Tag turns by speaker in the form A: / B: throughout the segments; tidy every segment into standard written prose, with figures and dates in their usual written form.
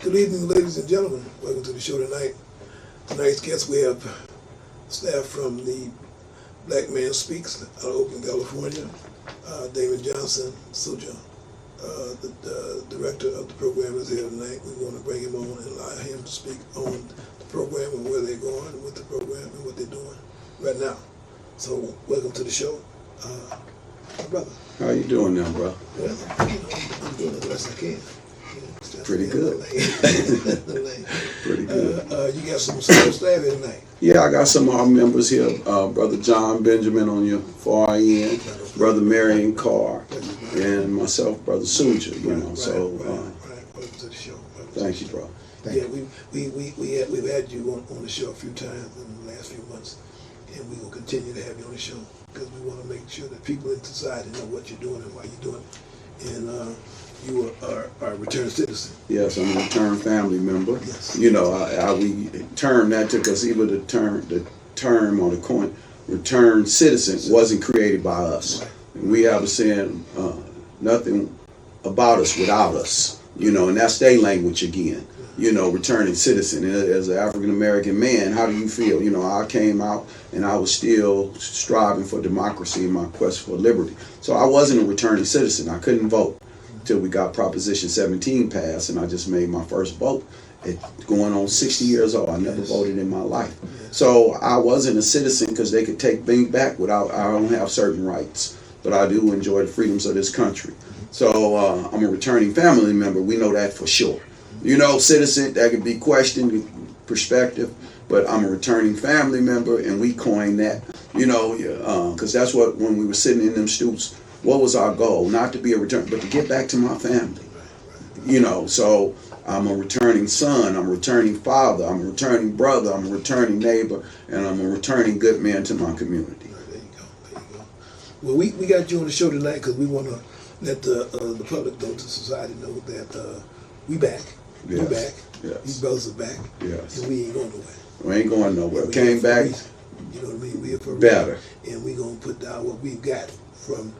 A: Good evening, ladies and gentlemen. Welcome to the show tonight. Tonight's guest, we have staff from the Black Man Speaks out of Oakland, California. Damon Johnson, Suja, the director of the program, is here tonight. We want to bring him on and allow him to speak on the program and where they're going with the program and what they're doing right now. So, welcome to the show. My brother.
B: How you doing now, bro?
A: Well, I'm doing the best I can.
B: Pretty good. Pretty good.
A: You got some staff here tonight.
B: Yeah, I got some of our members here. Brother John Benjamin on your far end, Brother Marion Carr, and myself, Brother Suja.
A: Welcome to the show.
B: Thank you, bro.
A: Yeah, we've had you on the show a few times in the last few months, and we will continue to have you on the show because we want to make sure that people in society know what you're doing and why you're doing it. And you are a returned citizen.
B: Yes, I'm a returned family member.
A: Yes.
B: You know, we term that took us even the term or the coin, returned citizen wasn't created by us. Right. We have a saying, nothing about us without us. You know, and that's their language again. You know, returning citizen. And as an African American man, how do you feel? You know, I came out and I was still striving for democracy in my quest for liberty. So I wasn't a returning citizen. I couldn't vote until we got Proposition 17 passed, and I just made my first vote at going on 60 years old. I never voted in my life. So I wasn't a citizen because they could take things back without, I don't have certain rights, but I do enjoy the freedoms of this country. So I'm a returning family member. We know that for sure. You know, citizen, that could be questioned, perspective, but I'm a returning family member, and we coined that, you know, because that's what, when we were sitting in them stoops, what was our goal? Not to be a return, but to get back to my family. You know, so I'm a returning son, I'm a returning father, I'm a returning brother, I'm a returning neighbor, and I'm a returning good man to my community.
A: There you go. Well, we got you on the show tonight because we want to let the public know, the society know that we back.
B: Yes.
A: We back.
B: Yes.
A: These brothers are back.
B: Yes.
A: And we ain't going nowhere.
B: We ain't going nowhere.
A: We
B: Came back.
A: You know what I mean? We're for
B: better.
A: And we're going to put down what we've got from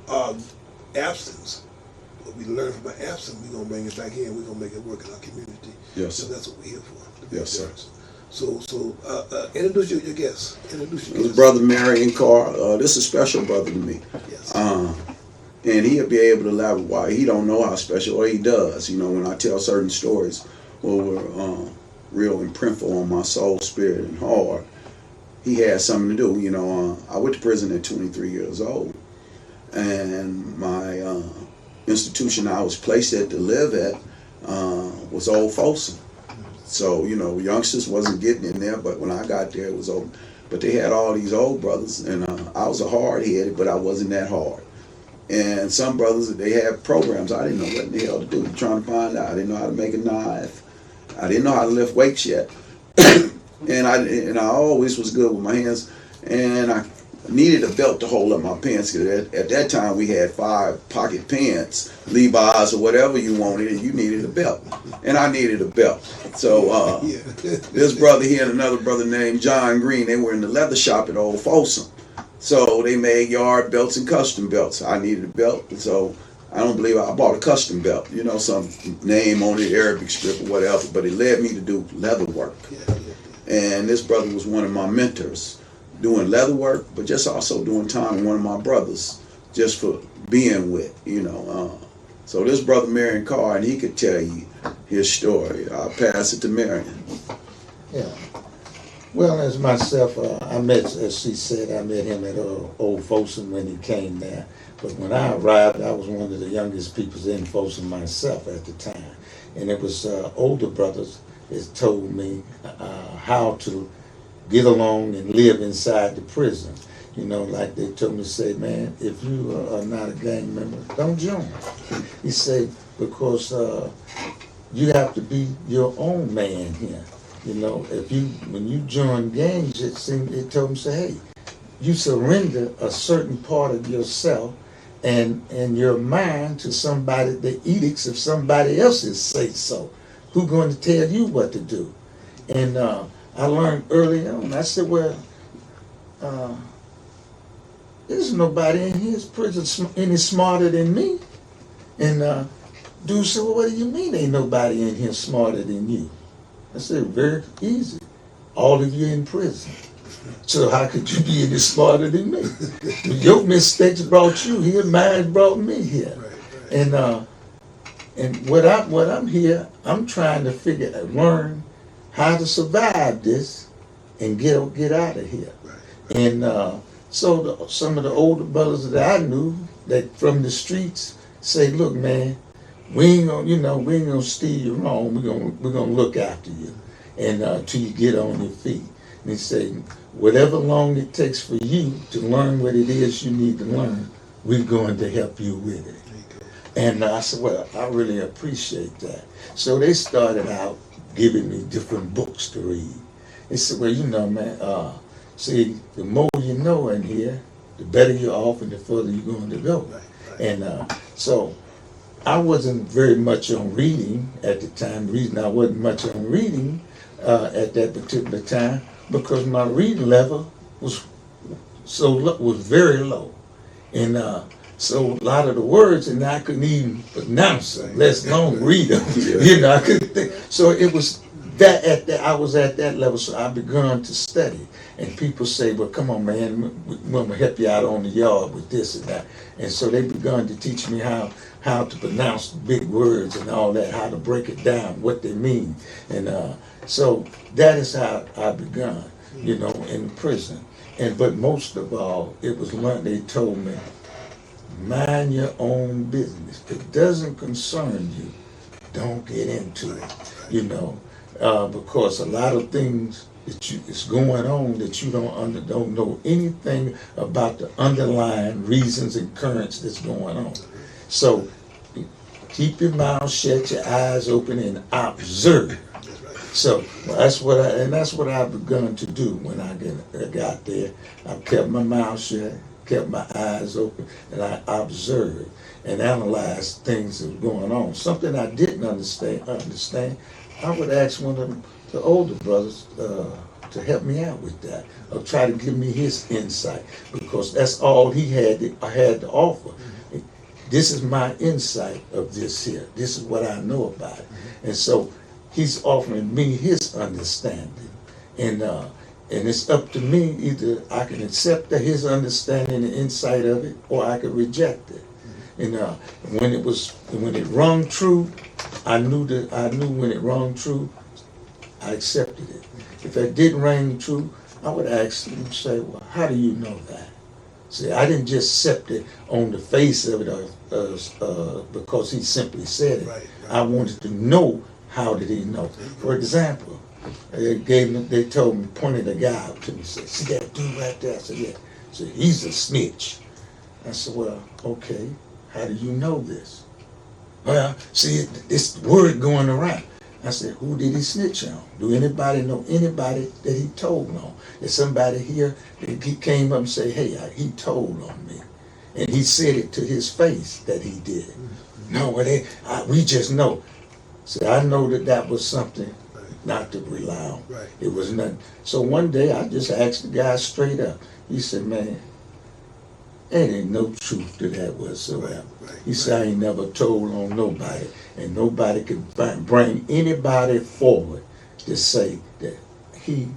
A: our absence. What we learned from our absence, we're going to bring it back in. We're going to make it work in our community.
B: Yes,
A: so
B: sir.
A: that's what we're here for.
B: Yes, sir.
A: So introduce your guests. Introduce your
B: This
A: guests.
B: Brother Marion Carr, this is a special brother to me.
A: Yes.
B: And he'll be able to elaborate why he don't know how special, or he does. You know, when I tell certain stories, were real imprinful on my soul, spirit, and heart, he had something to do. You know, I went to prison at 23 years old, and my institution I was placed at to live at was Old Folsom. So, you know, youngsters wasn't getting in there, but when I got there, it was old. But they had all these old brothers, and I was a hard-headed, but I wasn't that hard. And some brothers, they had programs. I didn't know what in the hell to do. Trying to find out. I didn't know how to make a knife. I didn't know how to lift weights yet. and I always was good with my hands. And I needed a belt to hold up my pants. Cause at that time, we had 5 pocket pants, Levi's or whatever you wanted, and you needed a belt. And I needed a belt. So this brother here and another brother named John Green, they were in the leather shop at Old Folsom. So they made yard belts and custom belts. I needed a belt, so I don't believe I bought a custom belt. You know, some name on it, Arabic strip or whatever, but it led me to do leather work. And this brother was one of my mentors, doing leather work, but just also doing time with one of my brothers, just for being with, you know. So this brother Marion Carr, and he could tell you his story. I'll pass it to Marion.
C: Yeah. Well, as myself, I met, as she said, I met him at Old Folsom when he came there. But when I arrived, I was one of the youngest people in Folsom myself at the time. And it was older brothers that told me how to get along and live inside the prison. You know, like they told me, say, man, if you are not a gang member, don't join. He said, because you have to be your own man here. You know, when you join gangs, it told them, say, hey, you surrender a certain part of yourself and your mind to somebody, the edicts of somebody else's say so. Who's going to tell you what to do? And I learned early on, I said, well, there's nobody in his prison any smarter than me. And Dude said, well, what do you mean ain't nobody in here smarter than you? I said, very easy. All of you in prison. So how could you be any smarter than me? Your mistakes brought you here, mine brought me here. And what I'm here, I'm trying to learn how to survive this and get out of here. And so some of the older brothers that I knew that from the streets say, look, man, we ain't gonna steer you wrong. We're gonna look after you, and till you get on your feet. And he say, whatever long it takes for you to learn what it is you need to learn, we're going to help you with it. And I said, well, I really appreciate that. So they started out giving me different books to read. They said, well, man, see, the more you know in here, the better you're off and the further you're going to go. And so I wasn't very much on reading at the time. The reason I wasn't much on reading at that particular time, because my reading level was very low. And so a lot of the words, and I couldn't even pronounce them, let alone read them. I couldn't think. So it was I was at that level, so I began to study. And people say, well, come on, man, we're going to help you out on the yard with this and that. And so they began to teach me how to pronounce big words and all that, how to break it down, what they mean. And so that is how I began, in prison. But most of all, it was learned, they told me, mind your own business. If it doesn't concern you, don't get into it, because a lot of things that is going on that you don't know anything about the underlying reasons and currents that's going on. So keep your mouth shut, your eyes open, and observe. So that's what I've begun to do when I got there. I kept my mouth shut, kept my eyes open, and I observed and analyzed things that were going on. Something I didn't understand, I would ask one of the older brothers to help me out with that, or try to give me his insight, because that's all he had to offer. This is my insight of this here. This is what I know about it. And so he's offering me his understanding. And it's up to me, either I can accept his understanding and insight of it, or I can reject it. And when it rung true, I knew when it rung true, I accepted it. If it didn't ring true, I would ask him, say, well, how do you know that? See, I didn't just accept it on the face of it because he simply said it. I wanted to know, how did he know? For example, they told me, pointed a guy out to me, said, see that dude right there? I said, yeah. So he's a snitch. I said, well, okay, how do you know this? Well, see, it's the word going around. I said, who did he snitch on? Do anybody know anybody that he told on? Is somebody here that he came up and said, hey, he told on me? And he said it to his face that he did. No, we just know. See, I know that was something not to rely on. It was nothing. So one day I just asked the guy straight up. He said, man, there ain't no truth to that whatsoever. He said, I ain't never told on nobody, and nobody could bring anybody forward to say that he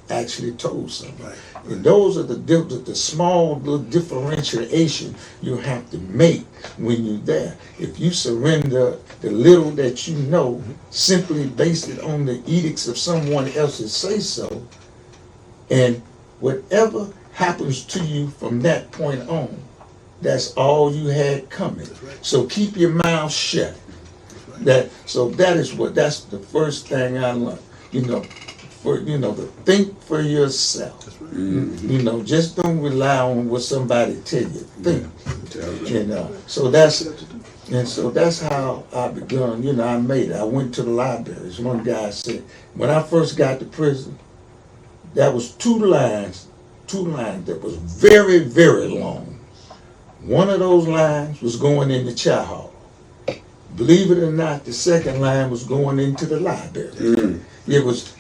C: actually told somebody. And those are the small little differentiation you have to make when you're there. If you surrender the little that you know, simply based it on the edicts of someone else's say-so, and whatever happens to you from that point on, that's all you had coming. So keep your mouth shut. That's the first thing I learned. To think for yourself. Just don't rely on what somebody tell you. Think. So that's how I begun. I made it. I went to the libraries. One guy said, when I first got to prison, that was two lines that was very, very long. One of those lines was going in the chow hall. Believe it or not, the second line was going into the library. It was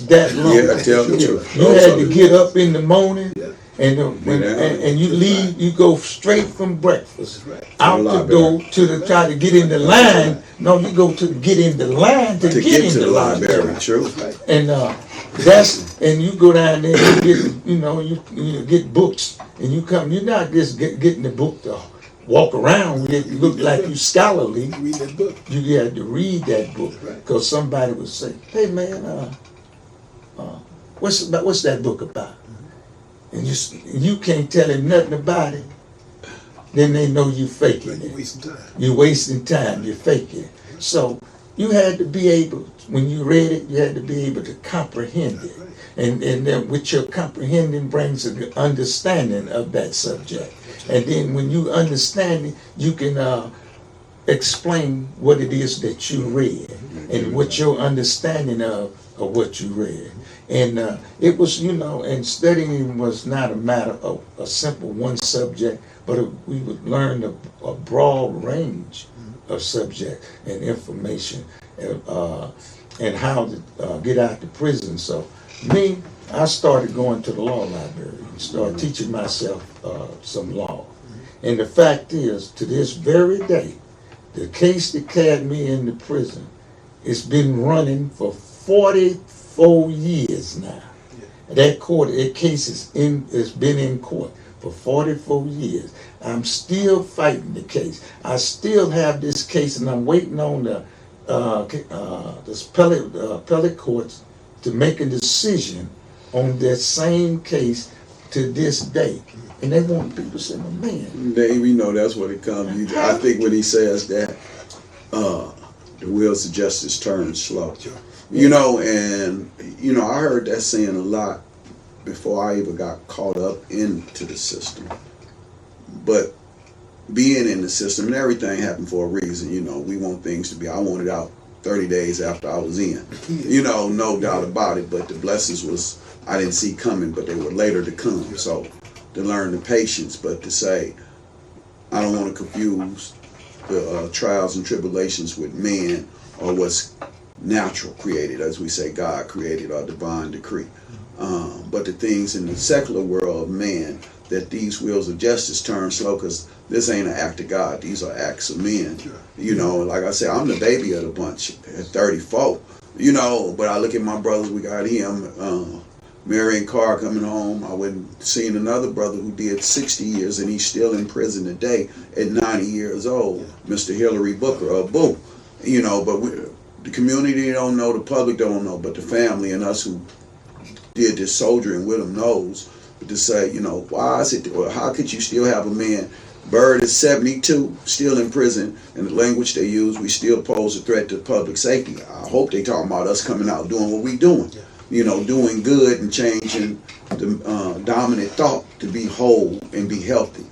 C: that long.
B: Yeah, tell the truth.
C: You had to get up in the morning and you leave, you go straight from breakfast
A: That's right.
C: out
B: To the
C: the door to the try to get in the line. No, you go to get in the line to get in
B: to
C: the
B: the library.
A: That's
B: True.
A: right.
C: And and you go down there and you get, you get books, and you come. You're not just getting the book to walk around with it. You look like you scholarly.
A: Read that book.
C: You had to read that book
A: That's right.
C: because somebody would say, "Hey man, what's that book about?" And you can't tell him nothing about it. Then they know you faking
A: Like you
C: it.
A: wasting time.
C: You're wasting time. You're faking it. So you had to be able, when you read it, you had to be able to comprehend it.
A: That's right.
C: And then with your comprehending brings an understanding of that subject. And then when you understand it, you can explain what it is that you read and what your understanding of what you read. And it was, and studying was not a matter of a simple one subject, but we would learn a broad range of subject and information and how to get out of prison. So me, I started going to the law library and started teaching myself some law. And the fact is, to this very day, the case that carried me into prison, it's been running for 44 years now. That case has been in court for 44 years. I'm still fighting the case. I still have this case, and I'm waiting on the appellate courts to make a decision on that same case to this day. And they want people to say, "Oh, man."
B: Dave, that's what it comes. I think when he says that, the wheels of justice turn slow.
A: Sure.
B: I heard that saying a lot before I even got caught up into the system. But being in the system, and everything happened for a reason. We want things to be. I wanted out 30 days after I was in. No doubt about it. But the blessings was I didn't see coming, but they were later to come. So to learn the patience, but to say I don't want to confuse the trials and tribulations with man or what's natural created, as we say, God created or divine decree. But the things in the secular world of man, that these wheels of justice turn slow, because this ain't an act of God. These are acts of men.
A: Sure.
B: Like I said, I'm the baby of the bunch at 34. But I look at my brothers. We got him, Marion Carr coming home. I went and seen another brother who did 60 years and he's still in prison today at 90 years old, Mr. Hillary Booker, or Boo. But the community don't know, the public don't know, but the family and us who did this soldiering with them knows. But to say, why is it, or how could you still have a man, Bird is 72, still in prison, and the language they use, we still pose a threat to public safety. I hope they talking about us coming out doing what we doing. Doing good and changing the dominant thought to be whole and be healthy.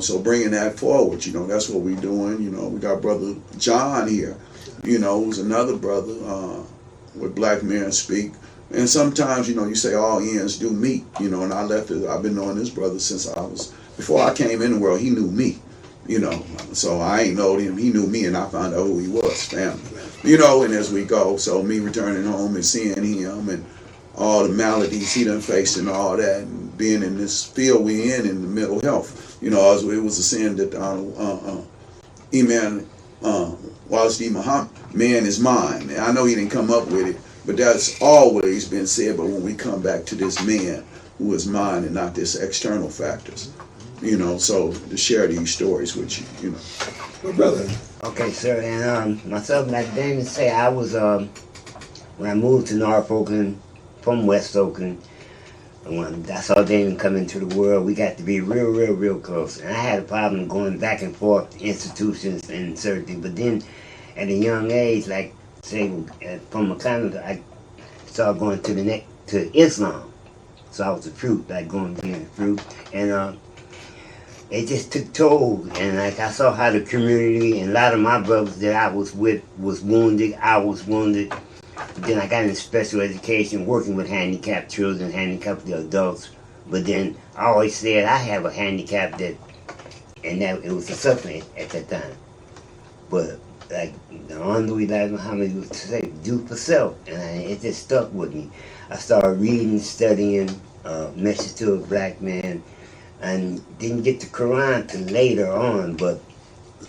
B: So bringing that forward, that's what we doing. We got Brother John here, who's another brother with Black Men Speak. And sometimes, you say all ends do meet, and I've been knowing this brother since before I came in the world, he knew me, so I ain't known him, he knew me, and I found out who he was, family. And as we go, so me returning home and seeing him and all the maladies he done faced and all that, and being in this field we in the mental health, it was a sin that Imam Wallace D. Muhammad, man is mine. And I know he didn't come up with it, but that's always been said. But when we come back to this man who is mine and not this external factors, so to share these stories with you,
A: Well, brother,
D: Okay, sir, and myself, like Damon said, I was when I moved to Norfolk and from West Oakland, and when I saw Damon come into the world, we got to be real close. And I had a problem going back and forth to institutions and certain things. But then, at a young age, like say from Canada, I started going to Islam. So I was a fruit, like going to be a fruit, and it just took toll. And like I saw how the community and a lot of my brothers that I was with was wounded. I was wounded. Then I got into special education, working with handicapped children, handicapped adults. But then I always said I have a handicap and that it was a suffering at that time. But like the Honorable Elijah Muhammad used to say, do for self, and it just stuck with me. I started reading, studying, message to a black man, and didn't get the Quran till later on, but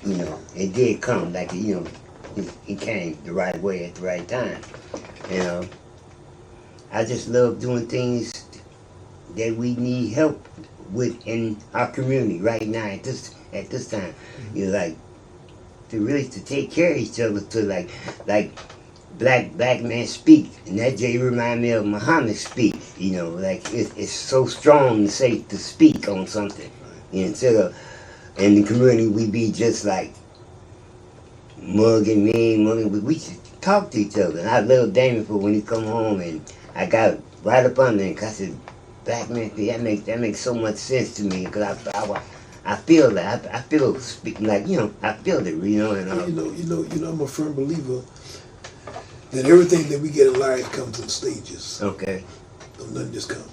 D: you know, it did come. Like, you know, it came the right way at the right time. You know, I just love doing things that we need help with in our community right now at this time. You know, like to take care of each other, to like black man speak, and that just remind me of Muhammad speak. You know, like it's so strong to speak on something, you know, instead of in the community we be just like mugging, we should talk to each other. And I love Damon for when he come home, and I got right up on there, cause I said, black man, that makes so much sense to me, because I feel that. I feel speaking like, you know, I feel it, you know. And
A: I'm a firm believer that everything that we get in life comes in stages.
D: okay,
A: Nothing just comes.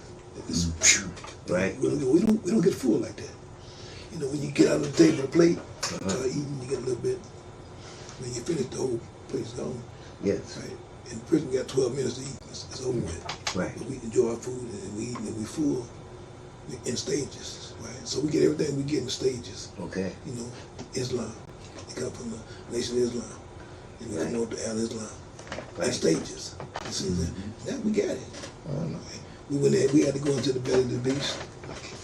A: It's
D: right.
A: We don't get full like that. You know, when you get out of the table, the plate, eating, you get a little bit. When you finish, the whole plate's gone.
D: Yes.
A: Right. In prison, we got 12 minutes to eat. It's over with.
D: Right.
A: But we enjoy our food and we eat and we full in stages. Right. So we get everything we get in stages.
D: Okay.
A: You know, Islam. It comes from the Nation of Islam. And we come on to Al-Islam. In
D: Right.
A: stages. You see that? Now we got it. Right. We went there, we had to go into the belly of the beast.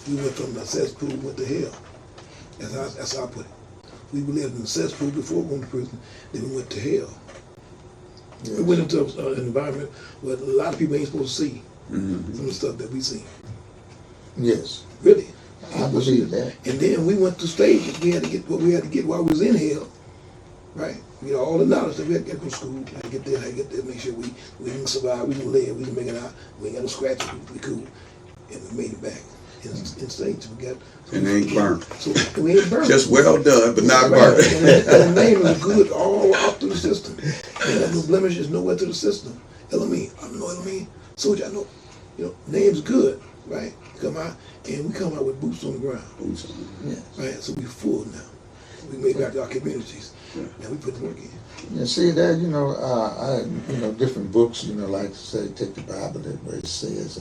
A: We went from the cesspool, went to hell. That's how I put it. We lived in the cesspool before going to prison, then we went to hell.
C: Yes.
A: We went into an environment where a lot of people ain't supposed to see some of the stuff that we see.
C: Yes,
A: Really.
C: I believe that.
A: And then we went to stages. We had to get what we had to get while we was in hell. Right? We had all the knowledge that we had to get from school. How to get there, make sure we can survive, we can live, we can make it out. We ain't got no scratches, we cool. And we made it back. In stages, we got.
B: And they ain't burnt.
A: So we ain't burnt.
B: Just well done, but not
A: Right.
B: burnt.
A: And the name is good all out through the system. Ain't got no blemishes nowhere to the system. Elamine, I know Elamine. Soldier, I know. You know, name's good, right? Come out, and we come out with boots on the ground.
C: Yes.
A: Right? So we full now. We make back our communities. Now we put the work in.
C: You see that, you know, different books, you know, like say, take the Bible, where it says,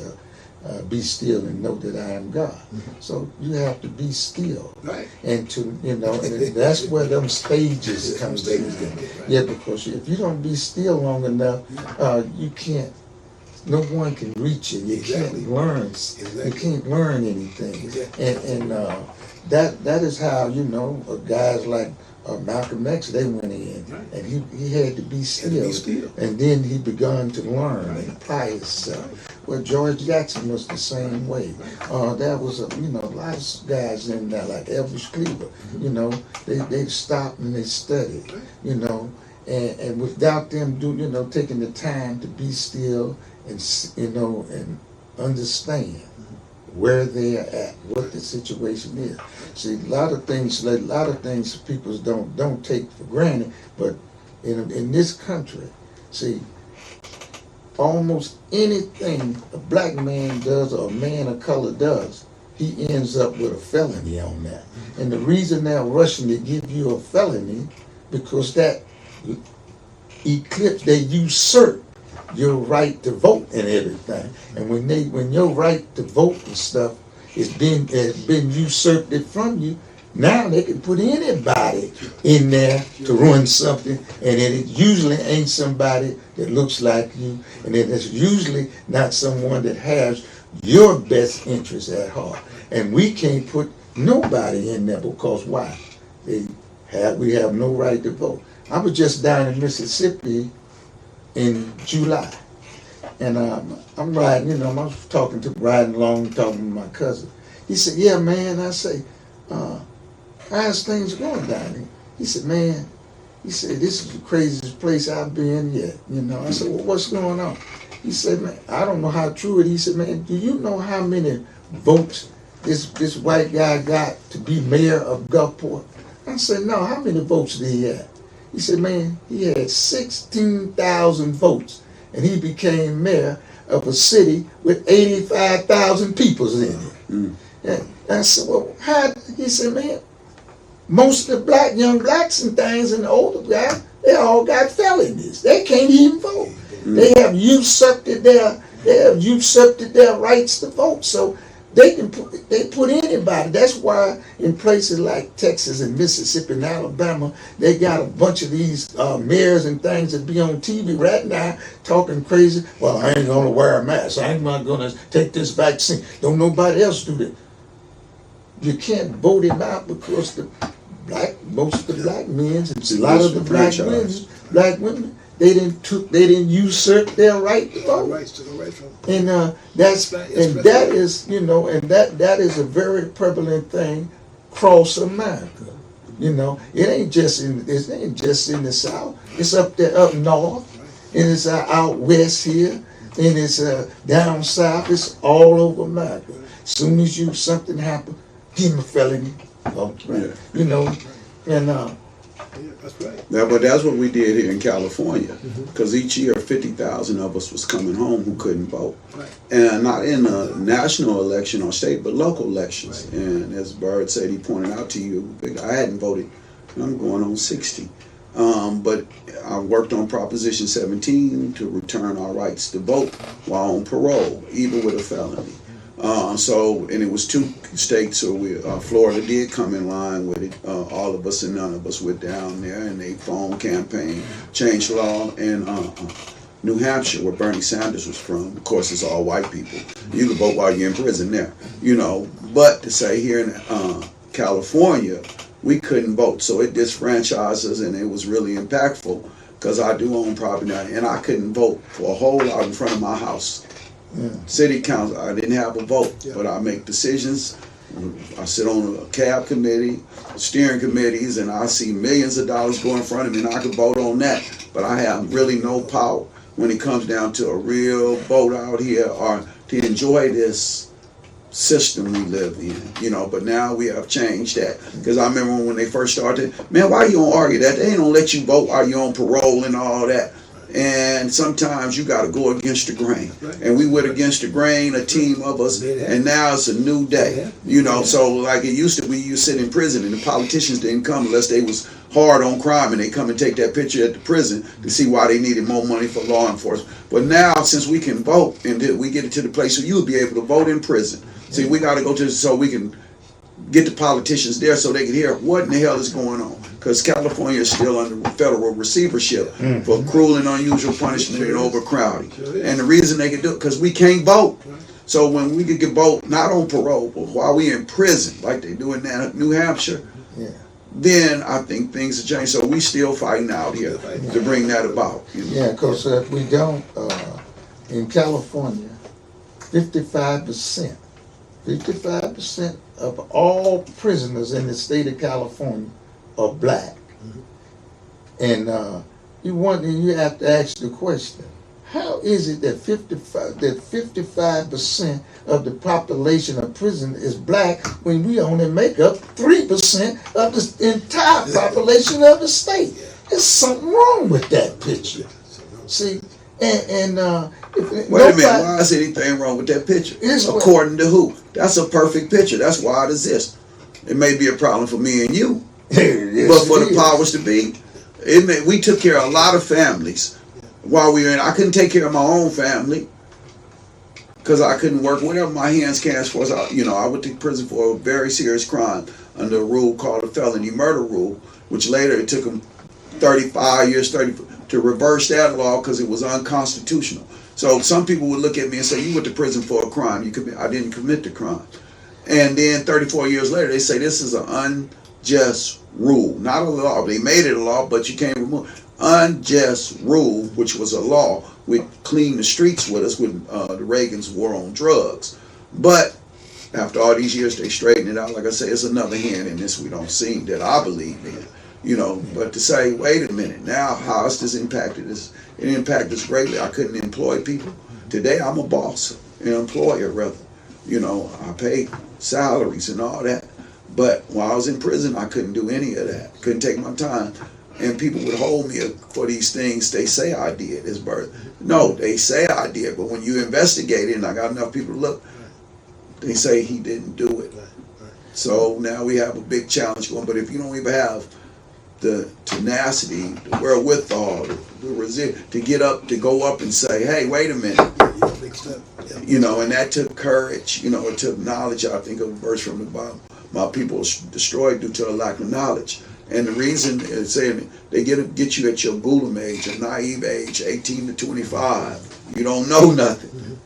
C: be still and know that I am God. So you have to be still.
A: Right.
C: And to, you know, and that's where them stages come in.
A: Right.
C: Yeah, because if you don't be still long enough, you can't, no one can reach you. You
A: Exactly.
C: can't learn.
A: Exactly.
C: You can't learn anything.
A: Exactly.
C: And that is how, you know, guys like Malcolm X, they went in,
A: Right.
C: and he had to be still,
A: Had to be still.
C: and then he begun to learn
A: Right.
C: and apply himself.
A: Right.
C: Well, George Jackson was the same way. There was a lot of guys in there like Elvis Cleaver. You know, they stopped and they studied.
A: Right.
C: You know, and without them taking the time to be still and and understand where they're at, what the situation is. See, a lot of things people don't take for granted, but in this country, see, almost anything a black man does or a man of color does, he ends up with a felony on that. And the reason they're rushing to give you a felony, because that they usurp your right to vote and everything. And when your right to vote and stuff has been usurped from you, now they can put anybody in there to run something, and it usually ain't somebody that looks like you, and it's usually not someone that has your best interest at heart. And we can't put nobody in there because why? We have no right to vote. I was just down in Mississippi in July, and I'm riding, I was riding along, talking to my cousin. He said, "Yeah, man." I say, "How's things going down here?" He said, "Man," he said, "this is the craziest place I've been yet." I said, "Well, what's going on?" He said, "Man, I don't know how true it is." He said, "Man, do you know how many votes this white guy got to be mayor of Gulfport?" I said, "No, how many votes did he have?" He said, "Man, he had 16,000 votes, and he became mayor of a city with 85,000 people in it." And I said, "Well, how?" He said, "Man, most of the young blacks and things and the older guys, they all got felonies. They can't even vote. They have usurped They have usurped their rights to vote. So they put anybody. That's why in places like Texas and Mississippi and Alabama, they got a bunch of these mayors and things that be on TV right now talking crazy. Well, I ain't gonna wear a mask. I ain't not gonna take this vaccine. Don't nobody else do that. You can't vote him out because most of the black men and a lot of the black women, they didn't usurp their right to vote.
A: Rights to the right from.
C: And that is, you know, and that is a very prevalent thing across America. You know, it ain't just in the South. It's up there up north, and it's out west here, and it's down south. It's all over America. As soon as something happen, give him a felony. You know, and
A: Yeah, that's right.
B: Yeah, but that's what we did here in California, because each year 50,000 of us was coming home who couldn't vote,
A: Right.
B: and not in a national election or state, but local elections.
A: Right.
B: And as Bird said, he pointed out to you, I hadn't voted. I'm going on 60, but I worked on Proposition 17 to return our rights to vote while on parole, even with a felony. And it was 2 states, so Florida did come in line with it. All of us and none of us were down there, and they phone campaign, changed law, and New Hampshire, where Bernie Sanders was from. Of course, it's all white people. You can vote while you're in prison there, you know. But to say here in California, we couldn't vote, so it disfranchised us, and it was really impactful because I do own property now, and I couldn't vote for a whole lot in front of my house. City council, I didn't have a vote, but I make decisions. I sit on a cab committee, steering committees, and I see millions of dollars go in front of me, and I could vote on that. But I have really no power when it comes down to a real vote out here or to enjoy this system we live in, you know. But now we have changed that, because I remember when they first started, man, why you don't argue that? They don't let you vote while you're on parole and all that. And sometimes you got to go against the grain. And we went against the grain, a team of us, and now it's a new day. You know, so like it used to be, you sit in prison and the politicians didn't come unless they was hard on crime, and they come and take that picture at the prison to see why they needed more money for law enforcement. But now, since we can vote, and we get it to the place where you'll be able to vote in prison. See, we got to go to so we can get the politicians there so they can hear what in the hell is going on. Because California is still under federal receivership for cruel and unusual punishment and overcrowding. And the reason they can do it, because we can't vote. So when we could get vote, not on parole, but while we in prison, like they do in New Hampshire, then I think things have changed. So we still fighting out here to bring that about. You know?
C: Yeah, because if we don't, in California, 55% of all prisoners in the state of California are black. And you have to ask the question, how is it that 55% of the population of prison is black when we only make up 3% of the entire population of the state? There's something wrong with that picture. See, wait
B: a minute, why is anything wrong with that picture? According to who? That's a perfect picture. That's why it exists. It may be a problem for me and you, but for the powers to be, we took care of a lot of families while we were in. I couldn't take care of my own family because I couldn't work whatever my hands can for. I went to prison for a very serious crime under a rule called the felony murder rule, which later it took them 35 years to reverse that law because it was unconstitutional. So some people would look at me and say, you went to prison for a crime. I didn't commit the crime. And then 34 years later, they say this is an unjust rule. Not a law. They made it a law, but you can't remove it. Unjust rule, which was a law, would clean the streets with us when the Reagan's war on drugs. But after all these years, they straightened it out. Like I say, it's another hand in this we don't see that I believe in. But to say, wait a minute, now how has this impacted us? It impacted us greatly. I couldn't employ people. Today I'm a boss, an employer rather. I pay salaries and all that. But while I was in prison, I couldn't do any of that. Couldn't take my time. And people would hold me for these things they say I did as birth. No, they say I did, but when you investigate it, and I got enough people to look, they say he didn't do it. So now we have a big challenge going. But if you don't even have the tenacity, the wherewithal, the resilience to get up, to go up and say, hey, wait a minute,
A: step. Yeah.
B: You know, and that took courage. You know, it took knowledge. I think of a verse from the Bible. My people is destroyed due to a lack of knowledge. And the reason is saying they get you at your Gulam age, a naive age, 18 to 25. You don't know nothing.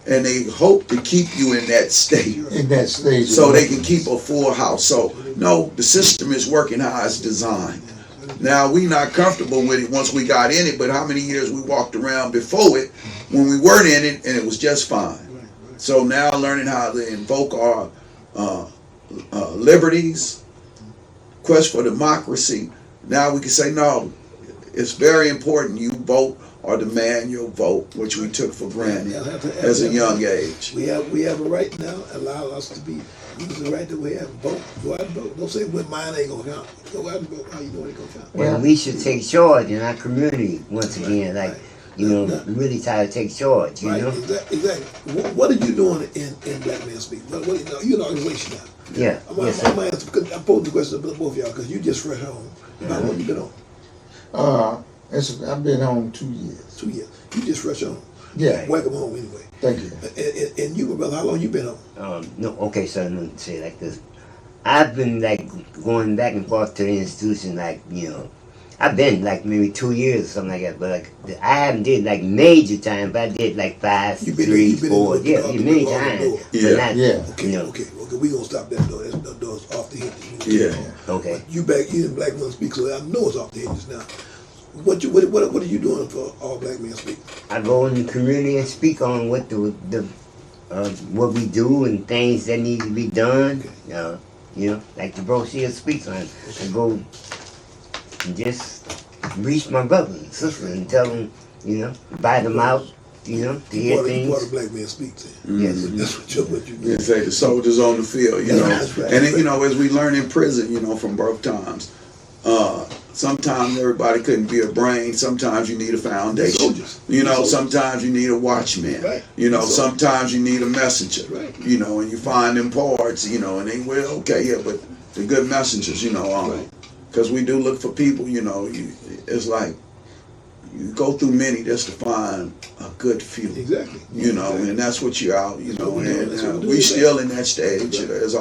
B: And they hope to keep you in that state.
C: In that stage.
B: So they can keep a full house. So, no, the system is working how it's designed. Now, we not comfortable with it once we got in it, but how many years we walked around before it when we weren't in it and it was just fine. So now learning how to invoke our liberties, quest for democracy, now we can say, no, it's very important you vote or demand your vote, which we took for granted as a young age.
A: We have a right now, allow us to be, use the right that we have, vote, go out and vote. Don't say, well, mine ain't gonna count. Go out and vote, how you know it ain't gonna count?
D: And we should take charge in our community once again, like, you know, really try to take charge, you
A: Right,
D: know?
A: exactly. What are you doing in Black Man Speak? What you're an organization now.
D: Yeah,
A: I'm
D: yes,
A: I'm
D: sir.
A: asking, because I'm posing the question to both of y'all, because you just fresh home. How long you been on?
C: I've been home 2 years.
A: 2 years. You just fresh home.
C: Yeah.
A: Welcome home anyway.
C: Thank you.
A: And you, my brother, how long you been home?
D: No, okay, so I'm gonna say it like this. I've been like going back and forth to the institution, like, you know, I've been like maybe 2 years or something like that, but like I haven't did like major time, but I did like 5,
A: You been
D: 3,
A: in the-
D: 4,
A: in the-
D: yeah,
A: off the-
D: many
A: off the
D: times.
A: door.
B: Yeah.
D: But not,
C: Yeah.
A: Okay,
D: you know,
A: okay. We gonna stop that door. That door's off the hinges.
B: Yeah.
D: okay.
A: You in Black Men Speak, so I know it's off the hinges now. What are you doing for All Black Men Speak?
D: I go in the community and speak on what what we do and things that need to be done. You know, like the brochure speaks on. I go and just reach my brothers and sisters and tell them, you know, buy them out, you know, to hear
A: You part
D: things.
A: of Black Men Speak, then.
D: Yes.
A: That's what you do.
B: It's like the soldiers on the field, you know.
A: That's right.
B: And then, you know, as we learn in prison, you know, from birth times, sometimes everybody couldn't be a brain. Sometimes you need a foundation.
A: Soldiers.
B: You know,
A: Soldiers.
B: sometimes you need a watchman.
A: Right.
B: You know,
A: Soldiers.
B: sometimes you need a messenger.
A: Right.
B: You know, and you find them parts, you know, and they, well, okay, yeah, but the good messengers, you know,
A: Right.
B: because we do look for people, you know, it's like you go through many just to find a good few.
A: Exactly.
B: You know,
A: Exactly.
B: and that's what you're out, you know, and
A: That's what we do.
B: we still in that stage.
A: Right.
B: As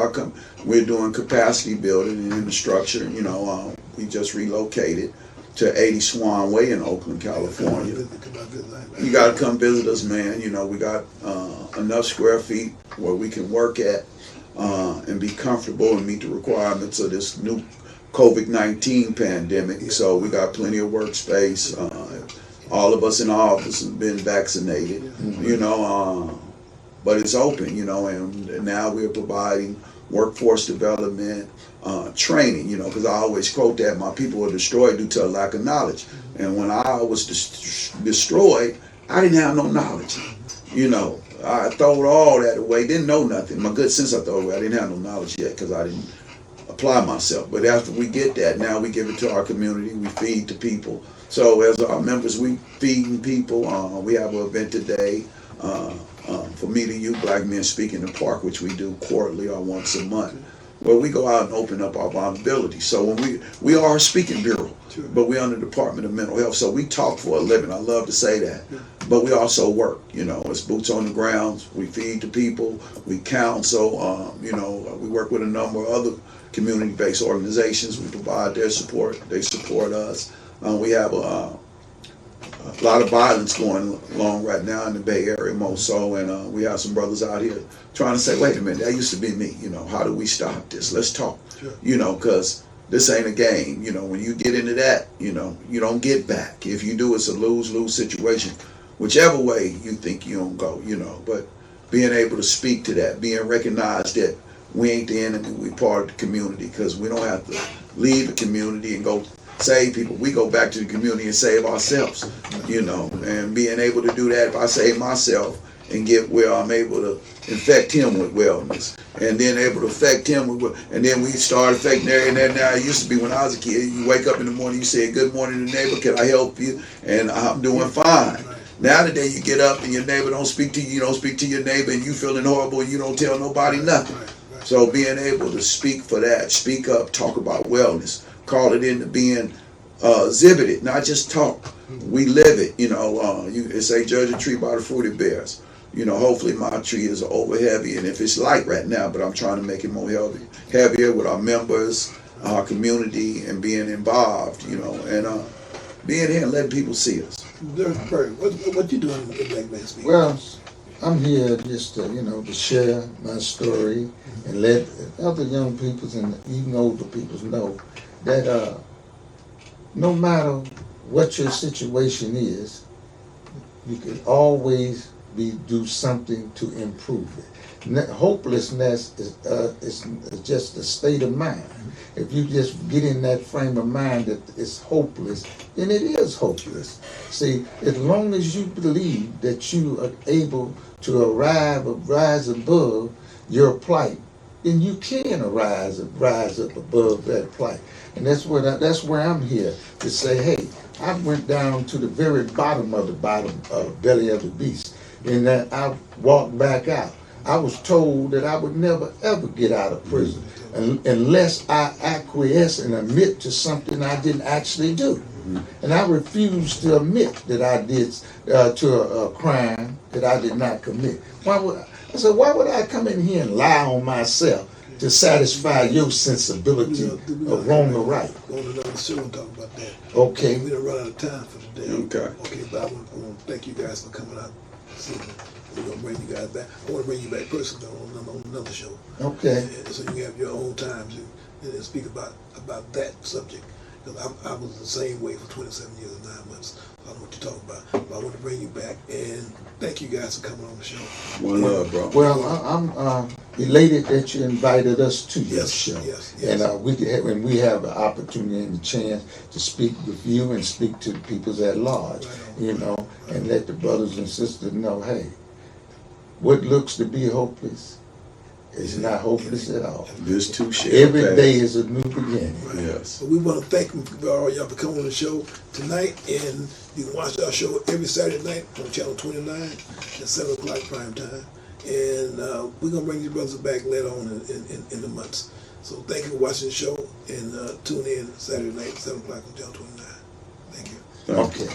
B: we're doing capacity building and in the structure, you know, we just relocated to 80 Swan Way in Oakland, California. You got to come visit us, man. You know, we got enough square feet where we can work at and be comfortable and meet the requirements of this new COVID-19 pandemic. So we got plenty of workspace. All of us in the office have been vaccinated, you know, but it's open, you know, and now we're providing workforce development, training, you know, because I always quote that my people were destroyed due to a lack of knowledge. And when I was destroyed, I didn't have no knowledge, you know. I threw all that away, didn't know nothing. My good sense I threw away. I didn't have no knowledge yet because I didn't apply myself. But after we get that, now we give it to our community. We feed to people. So as our members, we feeding people. We have an event today for Me to You, Black Men Speak in the Park, which we do quarterly or once a month, where we go out and open up our vulnerability. So when we are a speaking bureau, but we're under the Department of Mental Health, so we talk for a living. I love to say that. But we also work, you know, it's boots on the ground. We feed the people, we counsel, you know, we work with a number of other community-based organizations. We provide their support, they support us. We have a lot of violence going along right now in the Bay Area, more so, and we have some brothers out here trying to say, wait a minute, that used to be me, you know, how do we stop this? Let's talk, you know, because this ain't a game. You know, when you get into that, you know, you don't get back. If you do, it's a lose-lose situation, whichever way you think you don't go, you know, but being able to speak to that, being recognized that we ain't the enemy, we part of the community, because we don't have to leave the community and go save people. We go back to the community and save ourselves, you know, and being able to do that, if I save myself and get where I'm able to infect him with wellness, and then able to affect him with, and then we start affecting everything. Now it used to be when I was a kid, you wake up in the morning, you say, good morning to the neighbor, can I help you? And I'm doing fine. Now today you get up and your neighbor don't speak to you, you don't speak to your neighbor, and you feeling horrible and you don't tell nobody nothing. So being able to speak for that, speak up, talk about wellness, call it into being exhibited, not just talk. We live it, you know. You say judge a tree by the fruit it bears. hopefully my tree is over heavy, and if it's light right now, but I'm trying to make it more heavier with our members, our community, and being involved, and being here and letting people see us.
A: Derek Perry, what you doing in Black Man Speak?
C: Well, I'm here just to, to share my story and let other young people and even older people know that no matter what your situation is, you can always do something to improve it. Hopelessness is just a state of mind. If you just get in that frame of mind that it's hopeless, then it is hopeless. See, as long as you believe that you are able to rise above your plight, then you can rise up above that plight. And that's where I'm here to say, hey, I went down to the very bottom of the belly of the beast, and that I walked back out. I was told that I would never ever get out of prison unless I acquiesce and admit to something I didn't actually do. And I refused to admit that I did to a crime that I did not commit. Why would I come in here and lie on myself to satisfy your sensibility of wrong or right?
A: Go on another show and talk about that.
C: Okay.
A: We done run out of time for today.
B: Okay.
A: Okay, but I want to thank you guys for coming out this evening. We're going to bring you guys back. I want to bring you back personally on another show.
C: Okay.
A: And so you can have your own time to speak about that subject. Because I was the same way for 27 years and 9 months. I don't know what you're talking about. But I want to bring you back. And thank you guys for coming on the show.
B: One love, bro.
C: Well, I'm elated that you invited us to your show.
A: Yes.
C: And we have an opportunity and a chance to speak with you and speak to the peoples at large, and let the brothers and sisters know, hey, what looks to be hopeless is not hopeless at all.
B: This too shall
C: Every
B: pass.
C: day is a new beginning.
A: Right.
B: Yes.
A: So we want to thank all y'all for coming on the show tonight, and you can watch our show every Saturday night on Channel 29 at 7 o'clock prime time. And we're going to bring you brothers back later on in the months. So thank you for watching the show, and tune in Saturday night at 7 o'clock on Channel 29. Thank you.
C: Okay.